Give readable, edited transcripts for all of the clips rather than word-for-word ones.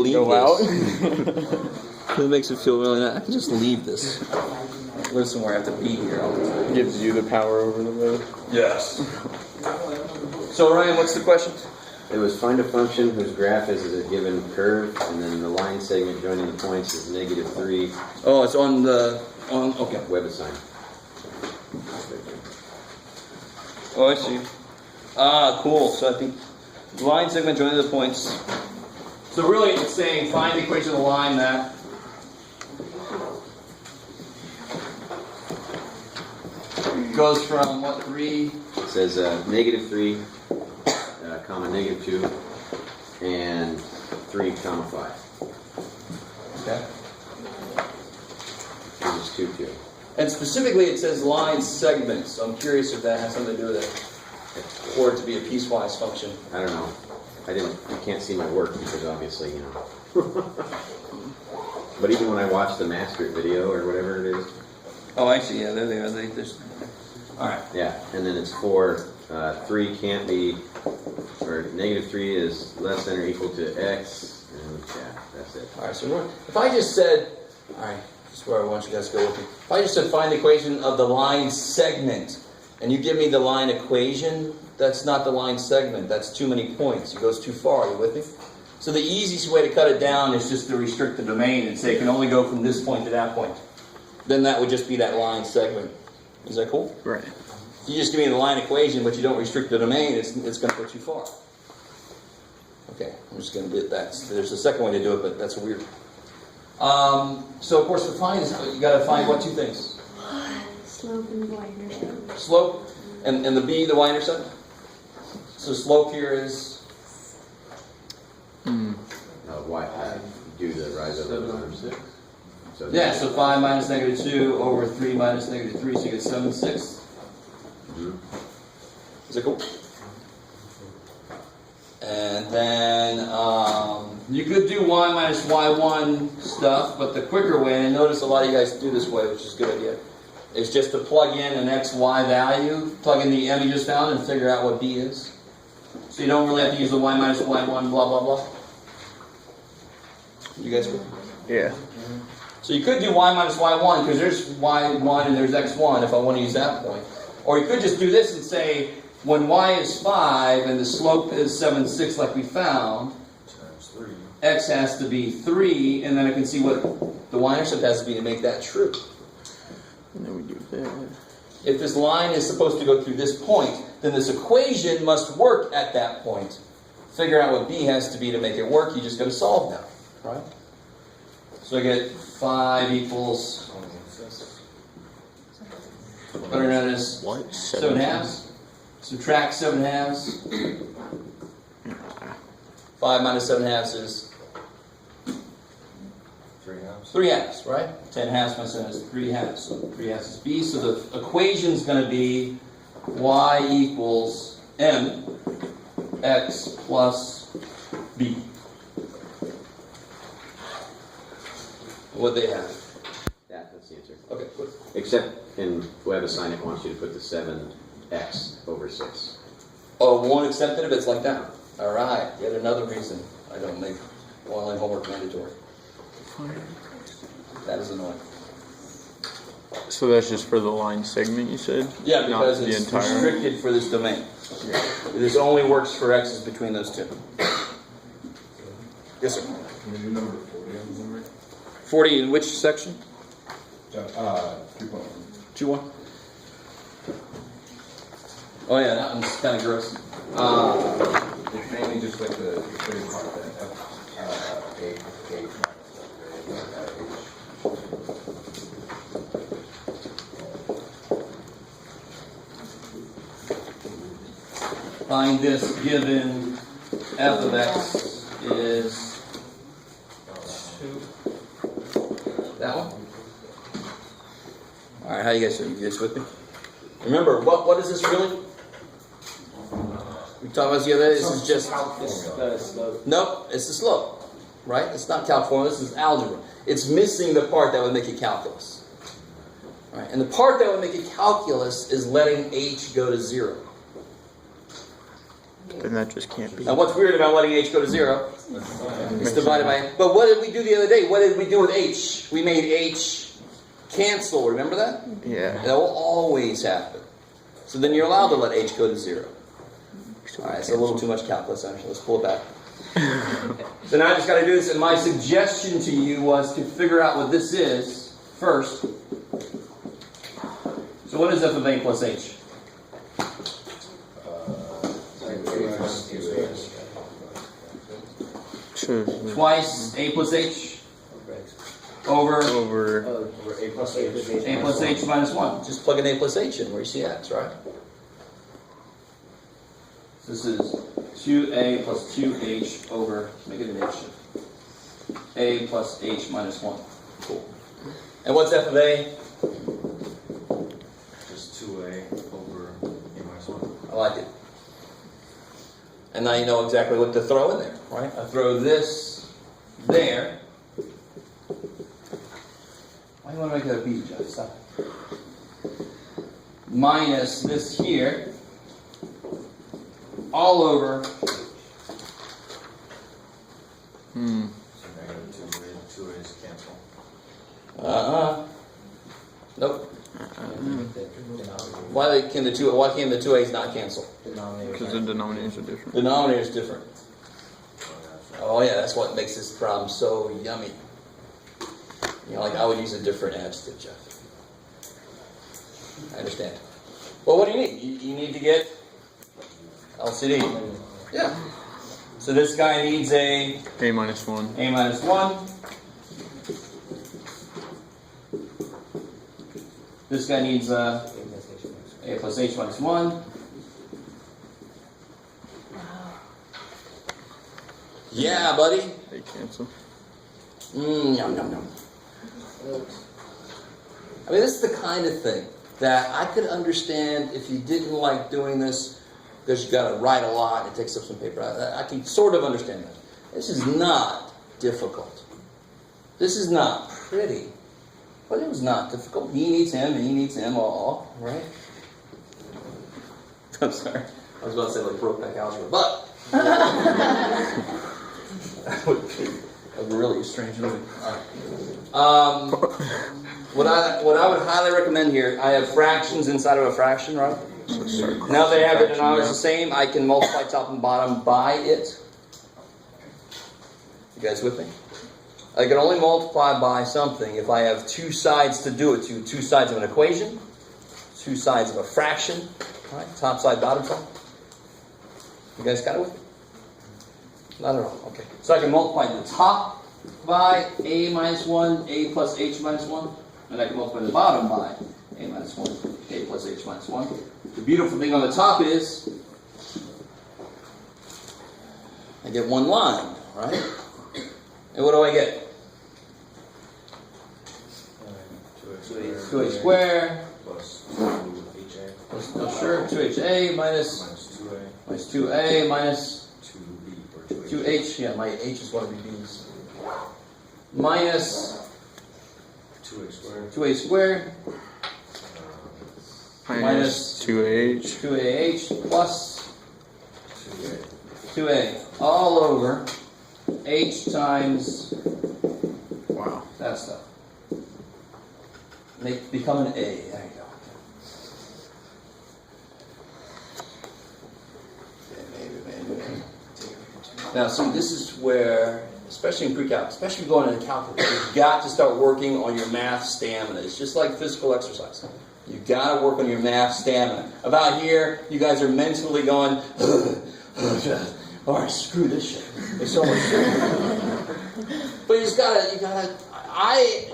leave Go this. out. It makes it feel really nice. I can just leave this. Live somewhere. I have to be here all the time. Gives you the power over the road. Yes. So Ryan, what's the question? It was find a function whose graph is a given curve, and then the line segment joining the points is -3. Oh, it's on the okay. WebAssign. Oh, I see. Ah, cool. So I think line segment joining the points. So really, it's saying find the equation of the line that goes from what 3? It says -3, comma -2, and 3, comma 5. Okay. This is 2, 2. And specifically, it says line segments. So I'm curious if that has something to do with it, or it to be a piecewise function. I don't know. You can't see my work because obviously, you know. But even when I watch the master video or whatever it is. Oh, I see. Yeah, there they are. All right. Yeah, and then it's 4. 3 can't be, or -3 is less than or equal to x, and yeah, that's it. All right. So if I just said, all right, this is where I want you guys to go with me. If I just said find the equation of the line segment, and you give me the line equation, that's not the line segment. That's too many points. It goes too far. Are you with me? So the easiest way to cut it down is just to restrict the domain and say it can only go from this point to that point. Then that would just be that line segment. Is that cool? Right. If you just give me the line equation, but you don't restrict the domain, it's going to go too far. Okay, I'm just going to do that. There's a second way to do it, but that's weird. So of course, to find this, you got to find what two things? Slope and y-intercept. Slope and the b, the y-intercept. So slope here is Do the rise over 6. So yeah. So 5 minus -2 over 3 minus -3, so you get 7/6. Mm-hmm. Is that cool? And then you could do y minus y1 stuff, but the quicker way, and notice a lot of you guys do this way, which is a good idea, is just to plug in an x, y value, plug in the m you just found, and figure out what b is. So you don't really have to use the y minus y1, blah, blah, blah. You guys with me? Yeah. So you could do y minus y1, because there's y1 and there's x1, if I want to use that point. Or you could just do this and say, when y is 5 and the slope is 7/6 like we found, x has to be 3, and then I can see what the y-intercept has to be to make that true. And then we do that. If this line is supposed to go through this point, then this equation must work at that point. Figure out what b has to be to make it work, you just got to solve now. Right? So I get 5 equals, better known as 7/2. Subtract 7/2. 5 minus 7/2 is 3/2, right? 10/2 minus 7 is 3/2. So 3/2 is b. So the equation is going to be y equals m x plus b. What they have. That's the answer. Okay, good. Except in WebAssign, it wants you to put the 7x over 6. Oh, won't accept it if it's like that. All right, yet another reason I don't make online homework mandatory. That is annoying. So that's just for the line segment, you said? Yeah, because Not it's the entire. restricted for this domain. Yeah. This only works for x's between those two. Yes, sir. Can we do number 40 on the summary? 40 in which section? 3.1. 2-1. Oh yeah, that one's kind of gross. It's mainly just like the equating part that Find this given f of x is 2. That one? Alright, how you guys doing? You guys with me? Remember, what is this really? We talked about this the other day. This is just... Nope, it's the slope. Right? It's not calc formula. This is algebra. It's missing the part that would make it calculus. Right? And the part that would make it calculus is letting h go to 0. Then that just can't be. Now what's weird about letting h go to 0? It's divided by, but what did we do the other day? What did we do with h? We made h cancel, remember that? Yeah. That will always happen. So then you're allowed to let h go to 0. Alright, it's a little too much calculus, actually. Let's pull it back. So now I just got to do this, and my suggestion to you was to figure out what this is first. So what is f of a plus h? Sure. Twice a plus h over Over. A plus H. a plus h minus 1. Just plug in a plus h in where you see x, right? This is 2a plus 2h over, make it an h, a plus h minus 1. Cool. And what's f of a? Just 2A over A minus 1. I like it. And now you know exactly what to throw in there, right? I throw this there. Why do you want to make that a b, Jeff? Stop. Minus this here, all over. So negative 2A's cancel. Nope. Why can the two a's not cancel? Because the denominators are different. Denominator is different. Oh yeah, that's what makes this problem so yummy. You know, like I would use a different adjective, Jeff. I understand. Well, what do you need? You need to get LCD. Yeah. So this guy needs a A minus 1. a minus 1. This guy needs a plus h minus 1. Yeah, buddy. They cancel. Yum, yum, yum. I mean, this is the kind of thing that I could understand if you didn't like doing this because you got to write a lot and it takes up some paper. I can sort of understand that. This is not difficult. This is not pretty. But it was not difficult. He needs him and he needs him all, right? I'm sorry. I was about to say like Brokeback algebra, but that would be a really strange movie. All right. What I would highly recommend here, I have fractions inside of a fraction, right? Now they have the denominators the same, I can multiply top and bottom by it. You guys with me? I can only multiply by something if I have two sides to do it to. Two sides of an equation, two sides of a fraction, right? Top side, bottom side. You guys got it with me? Not at all. Okay. So I can multiply the top by a minus 1, a plus h minus 1. And I can multiply the bottom by a minus 1, a plus h minus 1. The beautiful thing on the top is I get one line, right? And what do I get? 2a squared Plus 2HA. plus, no, sure, 2ha minus Minus 2A. 2a minus 2B or 2h. Yeah, my h is one of the b's. Minus 2A squared. 2a squared Minus 2H. 2ah plus 2A. 2a all over h times Wow. that stuff. Become an a. There you go. Now, see, this is where, especially in pre-calc, especially going into calculus, you've got to start working on your math stamina. It's just like physical exercise. You've got to work on your math stamina. About here, you guys are mentally going, all right, screw this shit. There's so much shit. But you just gotta,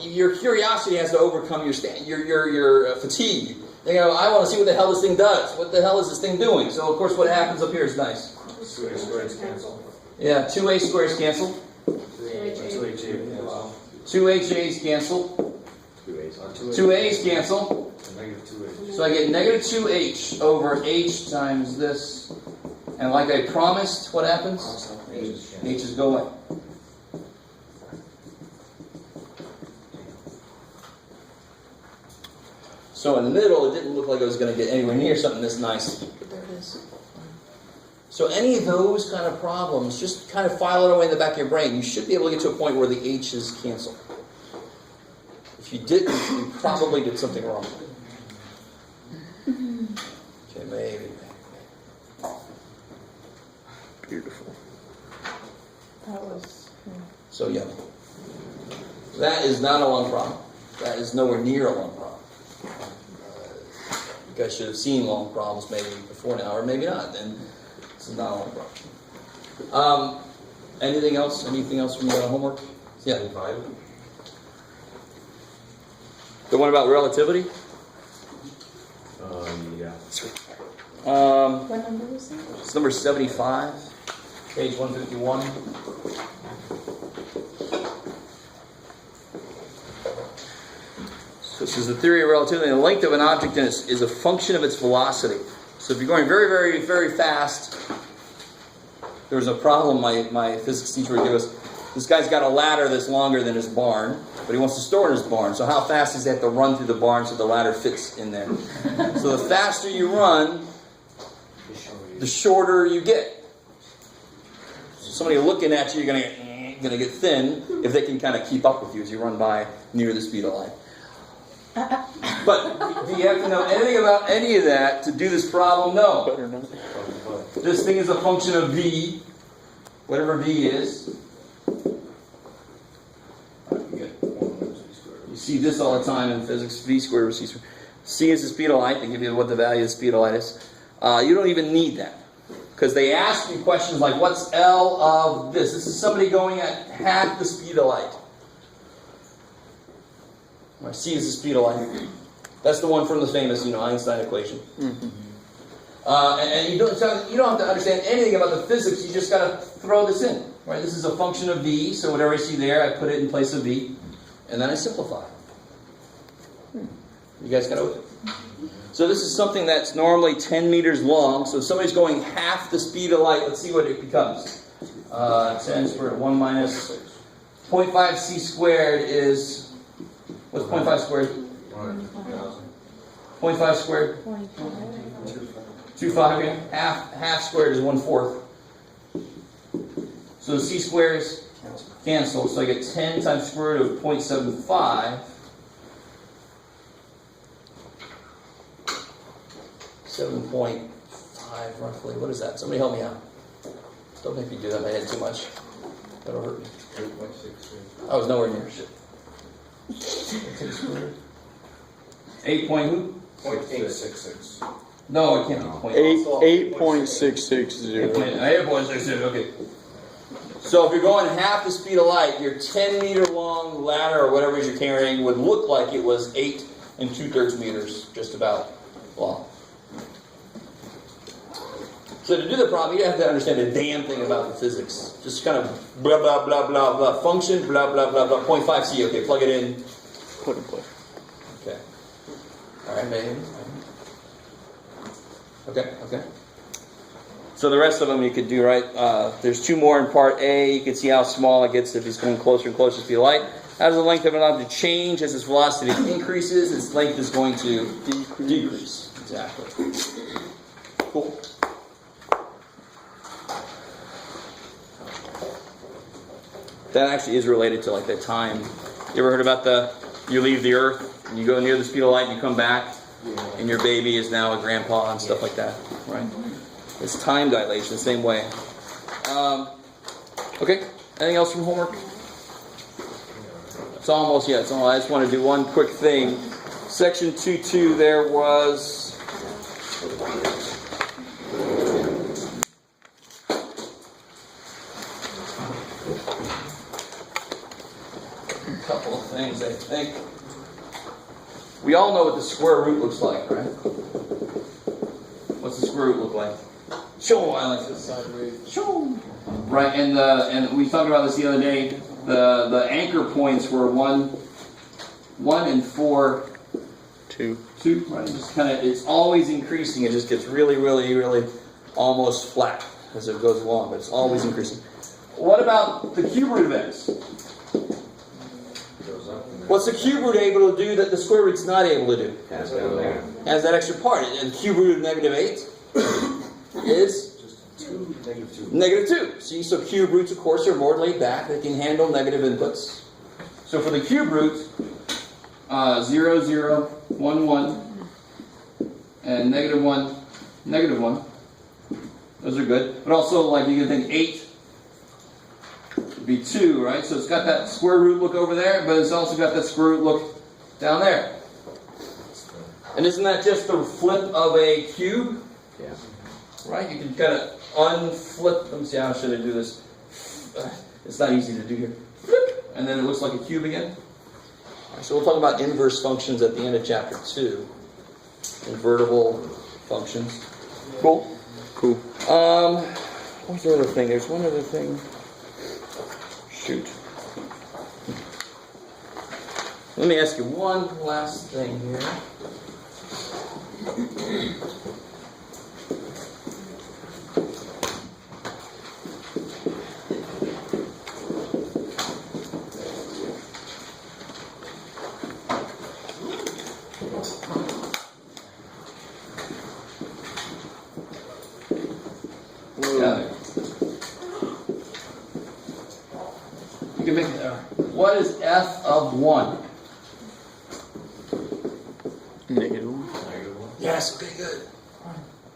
your curiosity has to overcome your fatigue. You know, I want to see what the hell this thing does. What the hell is this thing doing? So, of course, what happens up here is nice. 2A squared cancel. Yeah, 2a squares cancel. 2HA cancel. 2ha's cancel. 2a's cancel. And negative 2H. So I get negative 2h over h times this. And like I promised, what happens? H's go away. So in the middle, it didn't look like it was going to get anywhere near something this nice. But there it is. So any of those kind of problems, just kind of file it away in the back of your brain. You should be able to get to a point where the H's cancel. If you didn't, you probably did something wrong. Okay, maybe. Beautiful. That was. So yummy. That is not a lung problem. That is nowhere near a lung problem. You guys should have seen lung problems maybe before now, or maybe not. Then this is not a lung problem. Anything else? Anything else from your homework? Yeah. The one about relativity? Yeah. What number was that? It's number 75, page 151. So this is the theory of relativity. The length of an object is a function of its velocity. So if you're going very, very, very fast, there was a problem my physics teacher would give us. This guy's got a ladder that's longer than his barn, but he wants to store in his barn. So how fast does he have to run through the barn so the ladder fits in there? So the faster you run, the shorter you get. So somebody looking at you, you're gonna get thin if they can kind of keep up with you as you run by near the speed of light. But do you have to know anything about any of that to do this problem? No. Better not. This thing is a function of v, whatever v is. You see this all the time in physics, v squared over c squared. C is the speed of light. They give you what the value of the speed of light is. You don't even need that. Because they ask you questions like, what's L of this? This is somebody going at half the speed of light. Right, C is the speed of light. That's the one from the famous, Einstein equation. Mm-hmm. And you don't have to understand anything about the physics. You just got to throw this in. Right? This is a function of v. So whatever I see there, I put it in place of v, and then I simplify. You guys got it? So this is something that's normally 10 meters long. So if somebody's going half the speed of light, let's see what it becomes. 10 squared, 1 minus 0.5 c squared is, what's 0.5 squared? 0.5 squared? 2.5, yeah. Half squared is 1/4. So the c squares cancel. So I get 10 times square root of 0.75. 7.5 roughly. What is that? Somebody help me out. Don't make me do that in my head too much. That'll hurt me. 8.63. I was nowhere near shit. 8 point who? 0.866. No, it can't be point. 8.660. 8.66, okay. So if you're going half the speed of light, your 10 meter long ladder or whatever it is you're carrying would look like it was 8 2/3 meters, just about long. So to do the problem, you have to understand a damn thing about the physics. Just kind of blah, blah, blah, blah, blah. Function, blah, blah, blah, blah. 0.5 c, okay, plug it in. Put in place. Okay. All right, maybe. Okay. So the rest of them you could do, right? There's 2 more in part A. You can see how small it gets if it's going closer and closer to the speed of light. How does the length of an object change as its velocity increases? Its length is going to decrease. Exactly. Cool. That actually is related to like the time. You ever heard about you leave the Earth and you go near the speed of light and you come back and your baby is now a grandpa and stuff like that, right? It's time dilation, the same way. Okay, anything else from homework? It's almost, I just want to do one quick thing. Section 2.2 there was... couple of things, I think. We all know what the square root looks like, right? What's the square root look like? Sure, I like this. Sideways. Sure. Right, and we talked about this the other day. The anchor points were 1 and 4. 2. Right? It's always increasing. It just gets really, really, really almost flat as it goes along, but it's always increasing. What about the cube root of x? What's the cube root able to do that the square root's not able to do? Pass down there. Has that extra part. And the cube root of -8 is -2. See, so cube roots, of course, are more laid back. They can handle negative inputs. So for the cube roots, 0, 0, 1, 1, and -1, -1. Those are good. But also, like, you can think 8 would be 2, right? So it's got that square root look over there, but it's also got that square root look down there. And isn't that just the flip of a cube? Yeah. Right? You can kind of unflip. Let me see, how should I do this? It's not easy to do here. Flip, and then it looks like a cube again. All right, so we'll talk about inverse functions at the end of chapter 2. Invertible functions. Cool? Cool. What's the other thing? There's one other thing. Shoot. Let me ask you one last thing here. You can make it. What is f of 1? -1. Yes, okay, good.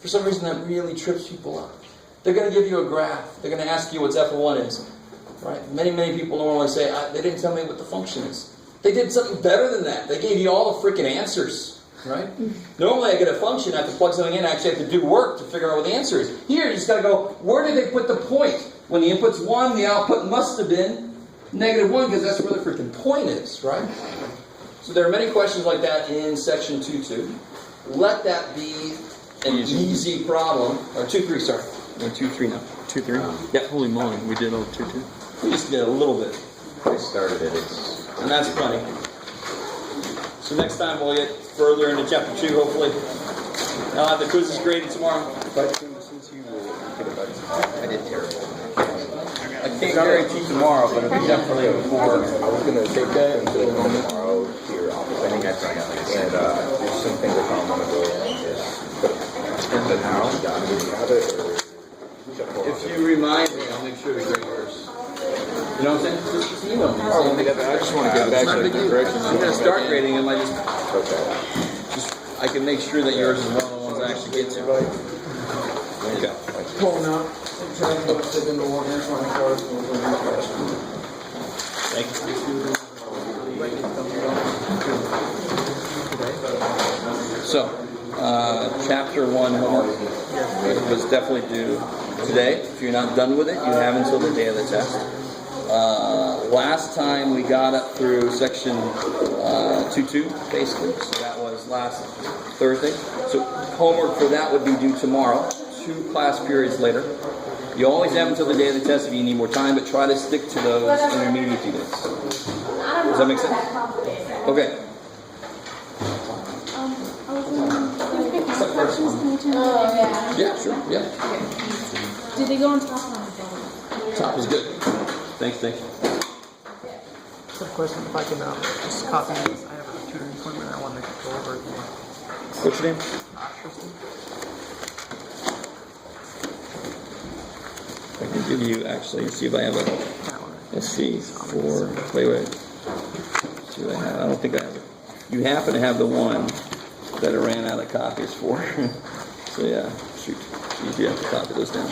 For some reason, that really trips people up. They're going to give you a graph. They're going to ask you what f of 1 is. Right? Many people normally say, they didn't tell me what the function is. They did something better than that. They gave you all the freaking answers. Right? Normally, I get a function, I have to plug something in, I actually have to do work to figure out what the answer is. Here, you just got to go, where did they put the point? When the input's 1, the output must have been -1, because that's where the freaking point is, right? So there are many questions like that in section 2.2. Let that be an easy problem. Or 2.3, sorry. Or 2-3 now. 2-3. Yep. Holy moly, we did all 2-2. We just did a little bit. I started it. And that's funny. So next time we'll get further into chapter 2, hopefully. I'll have the quizzes graded tomorrow. I did terrible. I can't guarantee tomorrow, but it'll be definitely before. I was going to take that and go home tomorrow to your office. I think I tried out. And there's some things I found on the go. And then how? Did you have it? Or If you remind me, I'll make sure to grade yours. You know what I'm saying? Just email me. I just want to get back to the corrections. I'm going to start grading them. okay. I can make sure that yours is one of the ones I actually get to. Okay. Pulling up, exactly what's in the order, trying to close. Thank you. So, chapter 1 homework was definitely due today. If you're not done with it, you have until the day of the test. Last time we got up through section 2.2, basically. So that was last Thursday. So homework for that would be due tomorrow, 2 class periods later. You always have until the day of the test if you need more time, but try to stick to those intermediate units. Does that make sense? Okay. Questions, can you turn that Yeah, sure. Yeah. Did they go on top or on the bottom? Top is good. Thanks. Quick question, if I can just copy this. I have a tutoring appointment I want to go over. What's your name? Tristan. I can give you, actually, see if I have a, let's see, wait. See what I have. I don't think I have it. You happen to have the one that I ran out of copies for. So yeah, shoot. You do have to copy those down.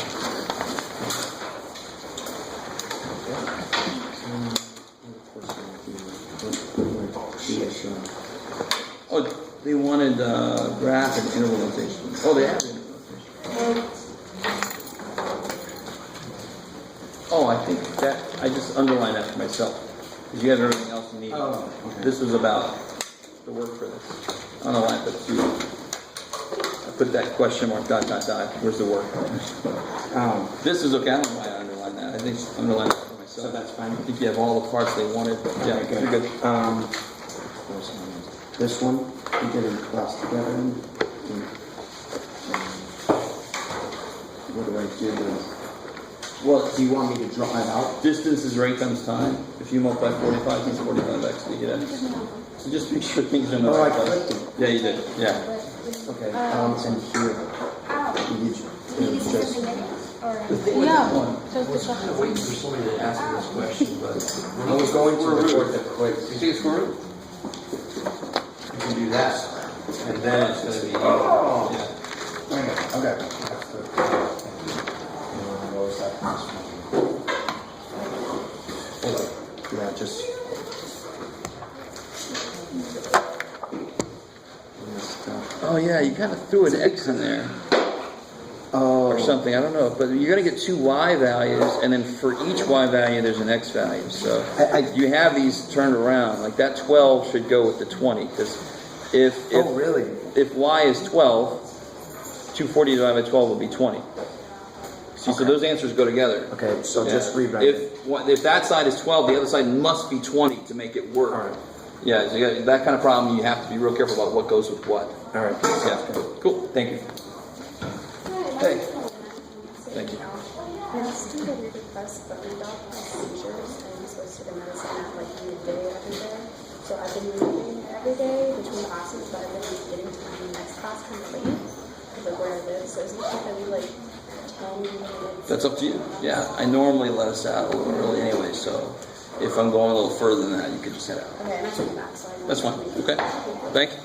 Oh, they wanted graph and interval notation. Oh, they have interval notation. Oh, I think that, I just underlined that for myself. Because you have everything else you need. Oh, okay. This was about the work for this. I don't know why I put 2. I put that question mark, ... Where's the work? This is okay. I don't know why I underlined that. I think I underlined it for myself. So that's fine. I think you have all the parts they wanted. Yeah, Okay, you're good. good. This one, we did in class together. What do I do? Well, Do you want me to draw it out? distance is rate times time. If you multiply 45 times 45x, you get x. So just make sure things are in the Oh, I right place. clicked it. Yeah, you did. Yeah. Okay, and here, you Maybe it's just, something Alright. The thing with Yeah. that one, Just I was the kind of waiting for somebody to ask me this question, but I was going to report that quick. you think it's for real? You can do that, and then it's gonna be. Yeah. Okay. Yeah, just. Oh yeah, you kind of threw an X in there. Or something, I don't know, but you're gonna get two Y values, and then for each Y value, there's an X value, so. You have these turned around, like that 12 should go with the 20, because if really? if Y is 12, 240 divided by 12 will be 20. See, so those answers go together. Okay, so Yeah. just rewrite it. If that side is 12, the other side must be 20 to make it work. Alright. Yeah, so you got that kind of problem, you have to be real careful about what goes with what. Alright. Yeah, cool, thank you. Hey. Thank you. I just did a weird request, but my dog has seizures and he's supposed to get medicine at like midday every day. So I've been moving every day between classes, but I've been getting to my next class kind of late because of where I live. So isn't it really like 10 minutes? That's up to you. Yeah, I normally let us out a little early anyway, so if I'm going a little further than that, you could just head out. Okay, I'm actually back, so I know. That's fine, okay, thank you.